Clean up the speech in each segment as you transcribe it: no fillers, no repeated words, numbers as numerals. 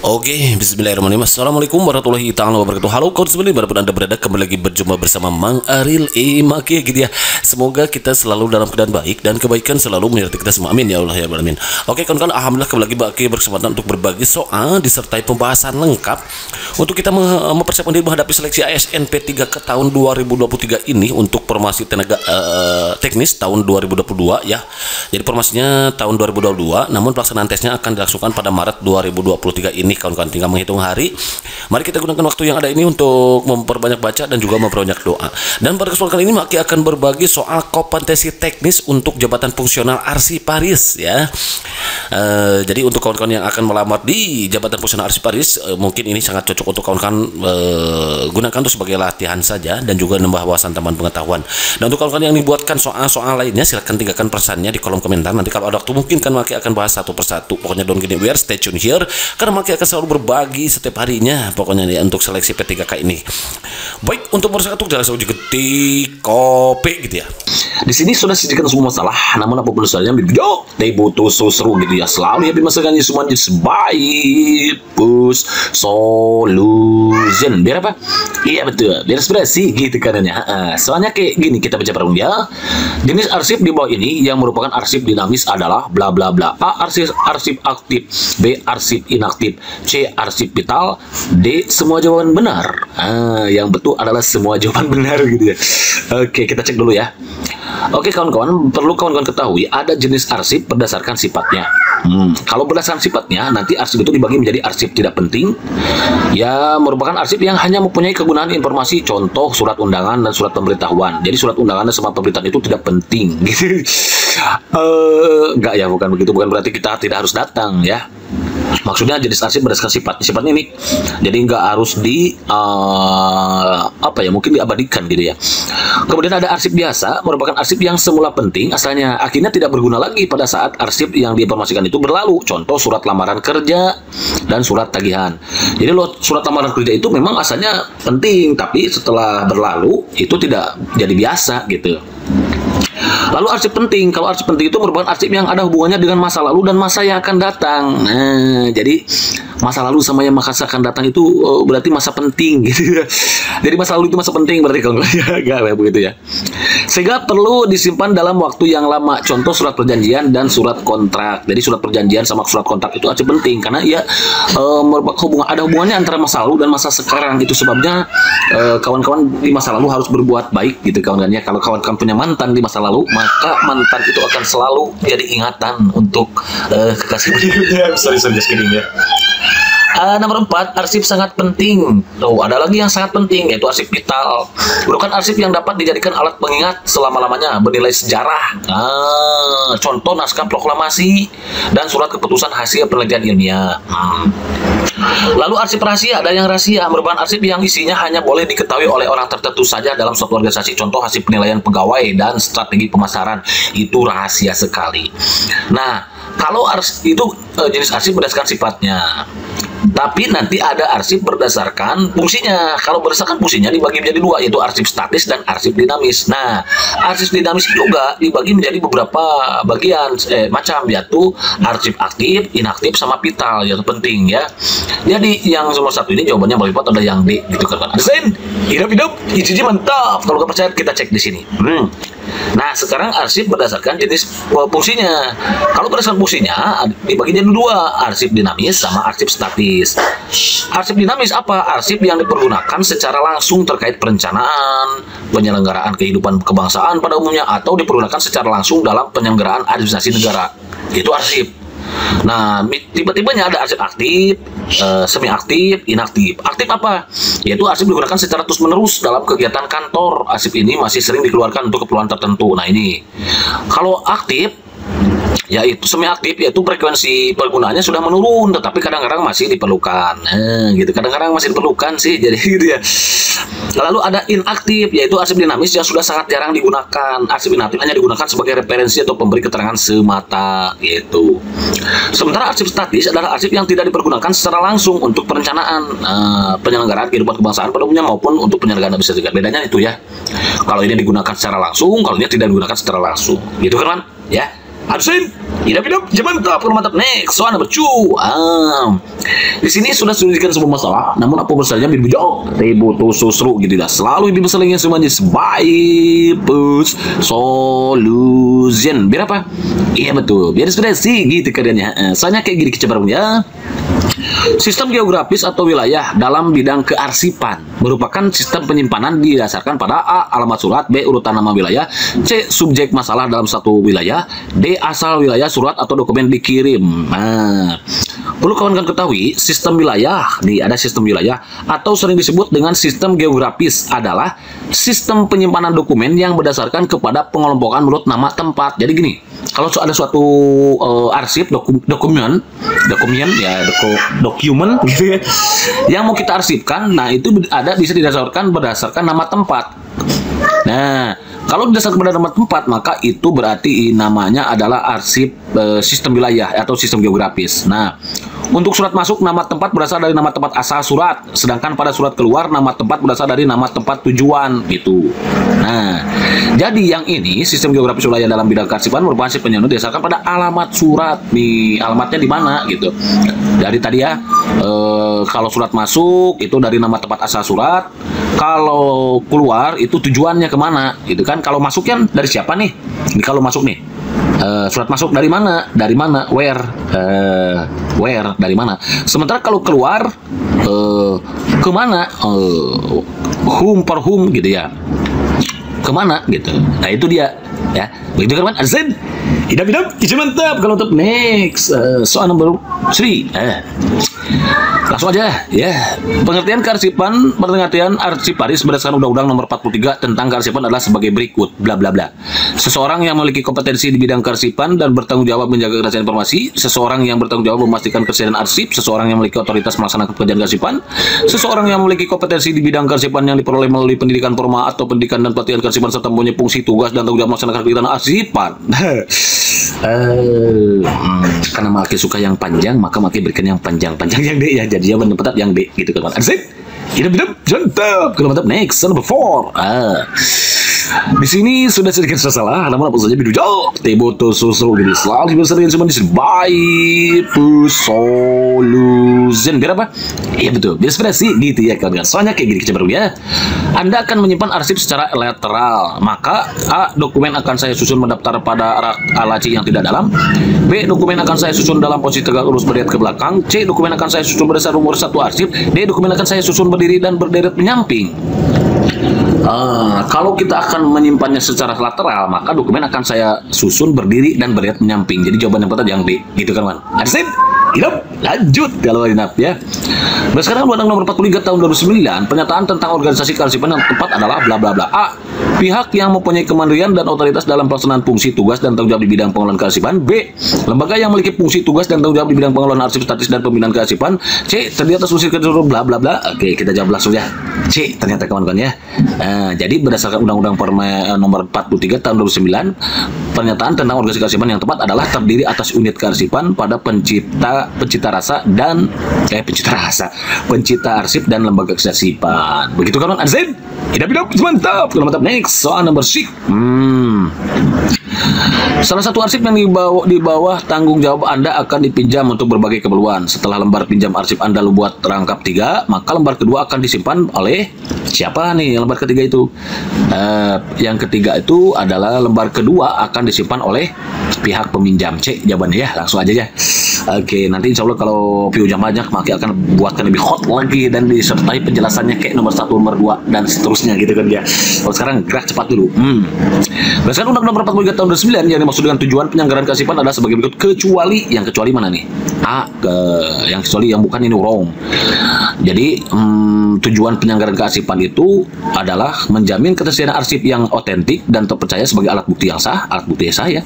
Oke, bismillahirrahmanirrahim. Assalamualaikum warahmatullahi taala wabarakatuh. Halo kawan semua, dimanapun anda berada, kembali lagi berjumpa bersama Mang Aril Maki gitu ya. Semoga kita selalu dalam keadaan baik dan kebaikan selalu menyertai kita semua. Amin ya Allah ya Rabbal alamin. Oke kawan-kawan, alhamdulillah kembali lagi Maki berkesempatan untuk berbagi soal disertai pembahasan lengkap untuk kita mempersiapkan diri menghadapi seleksi ASN P3 ke tahun 2023 ini untuk formasi tenaga teknis tahun 2022 ya. Jadi formasinya tahun 2022, namun pelaksanaan tesnya akan dilangsungkan pada Maret 2023 ini. Kawan-kawan tinggal menghitung hari. Mari kita gunakan waktu yang ada ini untuk memperbanyak baca dan juga memperbanyak doa. Dan pada kesempatan kali ini Maki akan berbagi soal kompetensi teknis untuk jabatan fungsional arsiparis ya. Jadi untuk kawan-kawan yang akan melamar di jabatan fungsional arsiparis, mungkin ini sangat cocok untuk kawan-kawan gunakan itu sebagai latihan saja dan juga nambah wawasan tambahan pengetahuan. Dan untuk kawan-kawan yang dibuatkan soal-soal lainnya, silahkan tinggalkan pesannya di kolom komentar. Nanti kalau ada waktu mungkin kan Maki akan bahas satu persatu. Pokoknya don't get anywhere, stay tune here karena Maki akan selalu berbagi setiap harinya pokoknya ya, untuk seleksi P3K ini. Baik, untuk persatu jelas uji ketik kopi gitu ya. Di sini sudah disediakan semua masalah, namun apapun saja video they butuh seru gitu ya. Selalu ya masalahnya semuanya sebaik push solution. Biar apa? Iya betul, biar inspirasi gitu karenanya. Soalnya kayak gini, kita baca perang ya. Jenis arsip di bawah ini yang merupakan arsip dinamis adalah bla bla bla. A. Arsip aktif, B. Arsip inaktif, C. Arsip vital, D. Semua jawaban benar. Yang betul adalah semua jawaban benar gitu ya. Oke, kita cek dulu ya. Oke kawan-kawan, perlu kawan-kawan ketahui ada jenis arsip berdasarkan sifatnya. Kalau berdasarkan sifatnya, nanti arsip itu dibagi menjadi arsip tidak penting, ya merupakan arsip yang hanya mempunyai kegunaan informasi, contoh surat undangan dan surat pemberitahuan. Jadi surat undangan dan surat pemberitahuan itu tidak penting. Gitu. Enggak ya, bukan begitu, bukan berarti kita tidak harus datang ya. Maksudnya jenis arsip berdasarkan sifatnya ini, jadi nggak harus mungkin diabadikan gitu ya. Kemudian ada arsip biasa, merupakan arsip yang semula penting asalnya, akhirnya tidak berguna lagi pada saat arsip yang diinformasikan itu berlalu. Contoh surat lamaran kerja dan surat tagihan. Jadi surat lamaran kerja itu memang asalnya penting, tapi setelah berlalu itu tidak jadi biasa gitu. Lalu arsip penting, kalau arsip penting itu merupakan arsip yang ada hubungannya dengan masa lalu dan masa yang akan datang. Jadi masa lalu sama yang masa akan datang itu berarti masa penting gitu. Jadi masa lalu itu masa penting berarti kalau enggak begitu ya. Sehingga perlu disimpan dalam waktu yang lama. Contoh surat perjanjian dan surat kontrak. Jadi surat perjanjian sama surat kontrak itu arsip penting karena ya ada hubungannya antara masa lalu dan masa sekarang. Itu sebabnya kawan-kawan di masa lalu harus berbuat baik gitu kawan-kawan ya. Kalau kawan-kawan punya mantan di masa lalu, maka mantan itu akan selalu jadi ingatan untuk kekasih berikutnya. Sorry just kidding ya. Nomor 4, arsip sangat penting. Ada lagi yang sangat penting, yaitu arsip vital. Merupakan arsip yang dapat dijadikan alat pengingat selama-lamanya, bernilai sejarah. Contoh naskah proklamasi dan surat keputusan hasil penelitian ilmiah. Lalu arsip rahasia, ada yang rahasia, merupakan arsip yang isinya hanya boleh diketahui oleh orang tertentu saja dalam suatu organisasi. Contoh hasil penilaian pegawai dan strategi pemasaran, itu rahasia sekali. Nah, kalau itu jenis arsip berdasarkan sifatnya. Tapi nanti ada arsip berdasarkan fungsinya. Kalau berdasarkan fungsinya dibagi menjadi dua, yaitu arsip statis dan arsip dinamis. Nah, arsip dinamis juga dibagi menjadi beberapa bagian macam, yaitu arsip aktif, inaktif, sama vital, yaitu penting ya. Jadi yang nomor satu ini jawabannya paling ada yang D gitu kan. Desain, hidup, hiji mantap. Kalau nggak percaya kita cek di sini. Nah, sekarang arsip berdasarkan jenis fungsinya. Kalau berdasarkan fungsinya dibagi jadi dua, arsip dinamis sama arsip statis. Arsip dinamis apa? Arsip yang dipergunakan secara langsung terkait perencanaan, penyelenggaraan kehidupan kebangsaan pada umumnya, atau dipergunakan secara langsung dalam penyelenggaraan administrasi negara. Itu arsip. Nah, tiba-tibanya ada arsip aktif, semi aktif, inaktif. Aktif apa? Yaitu arsip digunakan secara terus-menerus dalam kegiatan kantor. Arsip ini masih sering dikeluarkan untuk keperluan tertentu. Nah ini, kalau aktif, yaitu semi aktif, yaitu frekuensi penggunaannya sudah menurun, tetapi kadang-kadang masih diperlukan. Gitu, kadang-kadang masih diperlukan sih, jadi gitu ya. Lalu ada inaktif, yaitu arsip dinamis yang sudah sangat jarang digunakan. Arsip inaktif hanya digunakan sebagai referensi atau pemberi keterangan semata gitu. Sementara arsip statis adalah arsip yang tidak dipergunakan secara langsung untuk perencanaan, penyelenggaraan kehidupan kebangsaan pada umumnya maupun untuk penyelenggaraan administrasi. Bedanya itu ya. Kalau ini digunakan secara langsung, kalau ini tidak digunakan secara langsung. Gitu kan? Ya. Adsin. Hidup, mantap, mantap. Next, soal number 2. Di sini sudah disebutkan sebuah masalah, namun apa besarnya birbujau, ributu susru gitu dah. Selalu dibesalingnya semuanya sebaik solution. Biar apa? Iya betul, biar inspirasi gitu kerjanya. Soalnya kayak gini kecebarungnya. Sistem geografis atau wilayah dalam bidang kearsipan merupakan sistem penyimpanan didasarkan pada A. Alamat surat, B. Urutan nama wilayah, C. Subjek masalah dalam satu wilayah, D. Asal wilayah surat atau dokumen dikirim. Perlu kawan-kawan ketahui, sistem wilayah, ada sistem wilayah atau sering disebut dengan sistem geografis adalah sistem penyimpanan dokumen yang berdasarkan kepada pengelompokan menurut nama tempat. Jadi gini, kalau ada suatu arsip dokumen gitu ya, yang mau kita arsipkan, nah itu bisa didasarkan berdasarkan nama tempat. Nah, kalau didasarkan pada nama tempat, maka itu berarti namanya adalah arsip sistem wilayah atau sistem geografis. Nah, untuk surat masuk, nama tempat berasal dari nama tempat asal surat, sedangkan pada surat keluar, nama tempat berasal dari nama tempat tujuan, gitu. Nah, jadi yang ini, sistem geografis wilayah dalam bidang kearsipan merupakan sistem penyimpanan didasarkan pada alamat surat, alamatnya di mana, gitu. Jadi tadi ya, kalau surat masuk, itu dari nama tempat asal surat, kalau keluar, itu tujuannya kemana, gitu kan. Kalau masuk kan dari siapa nih? Ini kalau masuk nih, surat masuk dari mana? Dari mana? Where? Dari mana? Sementara kalau keluar kemana? Whom per whom gitu ya? Kemana gitu? Nah itu dia ya. Begitu kan? Azan. Hidup, mantap. Kalau untuk next soal number 3. Langsung aja ya. Pengertian kearsipan, pengertian arsiparis berdasarkan Undang-Undang Nomor 43 tentang kearsipan adalah sebagai berikut, bla bla bla. Seseorang yang memiliki kompetensi di bidang kearsipan dan bertanggung jawab menjaga kerahasiaan informasi, seseorang yang bertanggung jawab memastikan ketersediaan arsip, seseorang yang memiliki otoritas melaksanakan pekerjaan kearsipan, seseorang yang memiliki kompetensi di bidang kearsipan yang diperoleh melalui pendidikan formal atau pendidikan dan pelatihan kearsipan serta mempunyai fungsi tugas dan tanggung jawab melaksanakan kegiatan arsipan. Karena Maki suka yang panjang, maka Maki berikan yang panjang yang D ya. Jadi jawaban yang tepat yang D gitu kan. Hidup, mantap. Kalau mantap, next number 4. Di sini sudah sedikit salah, namun apa saja bidujal, teboto susu gitu. Selalu dibesarkan cuma di baik solution. Biar apa? Iya betul, biar inspirasi gitu ya kawan-kawan. Soalnya kayak gini kecebarungnya. Anda akan menyimpan arsip secara lateral, maka A. Dokumen akan saya susun mendaftar pada rak laci yang tidak dalam. B. Dokumen akan saya susun dalam posisi tegak lurus berderet ke belakang. C. Dokumen akan saya susun berdasar umur satu arsip. D. Dokumen akan saya susun berdiri dan berderet menyamping. Kalau kita akan menyimpannya secara lateral, maka dokumen akan saya susun berdiri dan berderet menyamping. Jadi jawaban yang tepat yang D, gitu kan, man? Arsin, hidup, lanjut kalau inap ya. Berdasarkan Undang-Undang Nomor 43 Tahun 2009, pernyataan tentang organisasi kearsipan yang tepat adalah bla bla bla. A. Pihak yang mempunyai kemandirian dan otoritas dalam pelaksanaan fungsi tugas dan tanggung jawab di bidang pengelolaan kearsipan. B. Lembaga yang memiliki fungsi tugas dan tanggung jawab di bidang pengelolaan arsip statis dan pembinaan kearsipan. C. Terdiri atas unsur keseluruhan bla bla bla. Oke, kita jawab langsung ya. C. Ternyata kawan-kawan ya. Jadi berdasarkan Undang-Undang Nomor 43 Tahun 2009, pernyataan tentang organisasi kearsipan yang tepat adalah terdiri atas unit kearsipan pada pencipta arsip dan lembaga kearsipan. Begitu kan, Azin? Hidup, mantap. Kalau mantap, next soal number 6. Salah satu arsip yang di bawah tanggung jawab Anda akan dipinjam untuk berbagai keperluan. Setelah lembar pinjam arsip Anda buat rangkap 3, maka lembar kedua akan disimpan oleh siapa nih? Lembar ketiga itu, yang ketiga itu adalah lembar kedua akan disimpan oleh pihak peminjam. C jawabannya ya, langsung aja ya. Oke, nanti insya Allah kalau view jam banyak, Maki akan buatkan lebih hot lagi dan disertai penjelasannya kayak nomor 1, nomor 2 dan seterusnya gitu kan ya. Kalau sekarang gerak cepat dulu. Berdasarkan Undang-Undang Nomor 43 Tahun 2009, yang dimaksud dengan tujuan penyelenggaraan kearsipan adalah sebagai berikut. Kecuali, yang kecuali mana nih? A. Yang kecuali yang bukan ini wrong. Jadi tujuan penyelenggaraan kearsipan itu adalah menjamin ketersediaan arsip yang otentik dan terpercaya sebagai alat bukti yang sah, ya,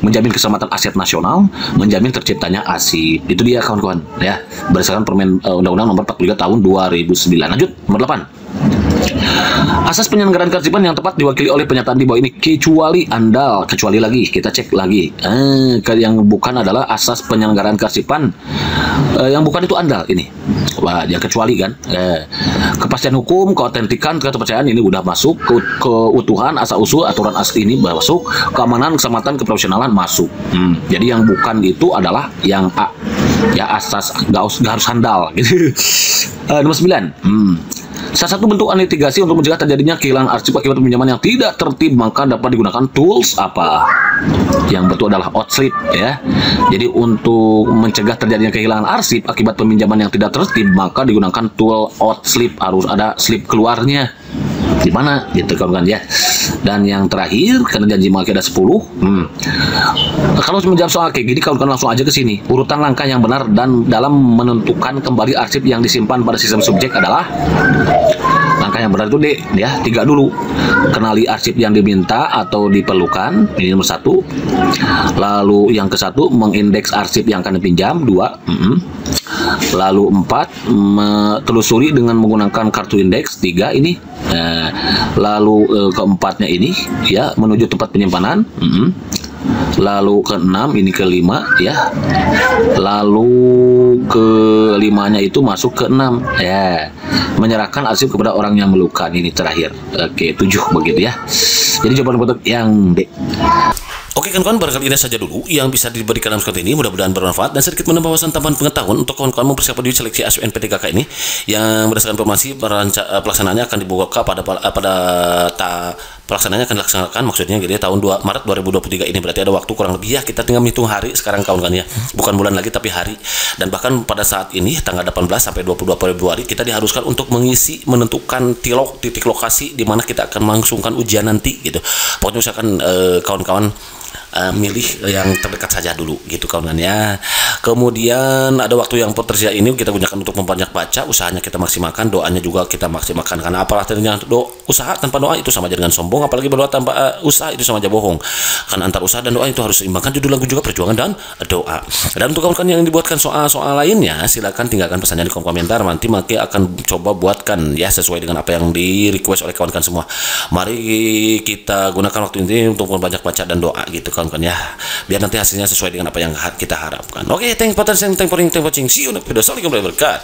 menjamin keselamatan aset nasional, menjamin terciptanya arsip. Itu dia kawan-kawan ya, berdasarkan Undang-Undang Nomor 43 Tahun 2009. Lanjut nomor 8. Asas penyelenggaraan kearsipan yang tepat diwakili oleh pernyataan di bawah ini, kecuali andal. Kecuali lagi, kita cek lagi. Yang bukan adalah asas penyelenggaraan kearsipan. Yang bukan itu andal ini. Wah, ya kecuali kan. Kepastian hukum, keautentikan, keterpercayaan ini udah masuk. Keutuhan, asal-usul, aturan asli ini masuk. Keamanan, keselamatan, keprofesionalan masuk. Jadi yang bukan itu adalah yang A. Ya asas nggak harus handal gitu. Nomor 9. Salah satu bentuk mitigasi untuk mencegah terjadinya kehilangan arsip akibat pinjaman yang tidak tertib, maka dapat digunakan tools apa? Yang betul adalah outslip ya. Jadi untuk mencegah terjadinya kehilangan arsip akibat peminjaman yang tidak tertib, maka digunakan tool outslip, harus ada slip keluarnya. Gimana gitu kan ya. Dan yang terakhir, karena janji maki ada 10. Kalau menjawab soal kayak gini, kawan-kawan langsung aja ke sini. Urutan langkah yang benar dan dalam menentukan kembali arsip yang disimpan pada sistem subjek adalah langkah yang benar itu D ya, 3 dulu. Kenali arsip yang diminta atau diperlukan, ini nomor 1. Lalu yang ke-1, mengindeks arsip yang akan dipinjam, 2. Lalu 4, telusuri dengan menggunakan kartu indeks, 3 ini. Lalu keempatnya ini ya, menuju tempat penyimpanan. Lalu ke-6 ini ke-5 ya. Lalu ke-5-nya itu masuk ke-6 ya. Menyerahkan arsip kepada orang yang memerlukan, ini terakhir. Oke, 7 begitu ya. Jadi jawaban untuk yang D. Oke kawan-kawan, barangkali ini saja dulu yang bisa diberikan dalam konten ini. Mudah-mudahan bermanfaat dan sedikit menambah wawasan tambahan pengetahuan untuk kawan-kawan mempersiapkan diri seleksi SBMPTKK ini, yang berdasarkan informasi pelaksanaannya akan dibuka pada pelaksanaannya akan dilaksanakan, maksudnya jadi tahun Maret 2023 ini. Berarti ada waktu kurang lebih ya, kita tinggal menghitung hari sekarang kawan-kawan ya, bukan bulan lagi tapi hari. Dan bahkan pada saat ini tanggal 18 sampai 22 Februari kita diharuskan untuk menentukan titik lokasi di mana kita akan melangsungkan ujian nanti gitu. Pokoknya usahakan kawan-kawan milih yang terdekat saja dulu gitu kawan ya. Kemudian ada waktu yang tersedia ini kita gunakan untuk memperbanyak baca, usahanya kita maksimalkan, doanya juga kita maksimalkan. Karena apa artinya usaha tanpa doa itu sama aja dengan sombong, apalagi berdoa tanpa usaha itu sama aja bohong. Karena antar usaha dan doa itu harus seimbangkan. Judul lagu juga perjuangan dan doa. Dan untuk kawan-kawan yang dibuatkan soal-soal lainnya, silakan tinggalkan pesannya di kolom komentar. Nanti Maki akan coba buatkan ya sesuai dengan apa yang di request oleh kawan-kawan semua. Mari kita gunakan waktu ini untuk memperbanyak baca dan doa gitu kawan ya, biar nanti hasilnya sesuai dengan apa yang kita harapkan. Oke, thanks for watching, see you next video. Assalamualaikum warahmatullahi wabarakatuh.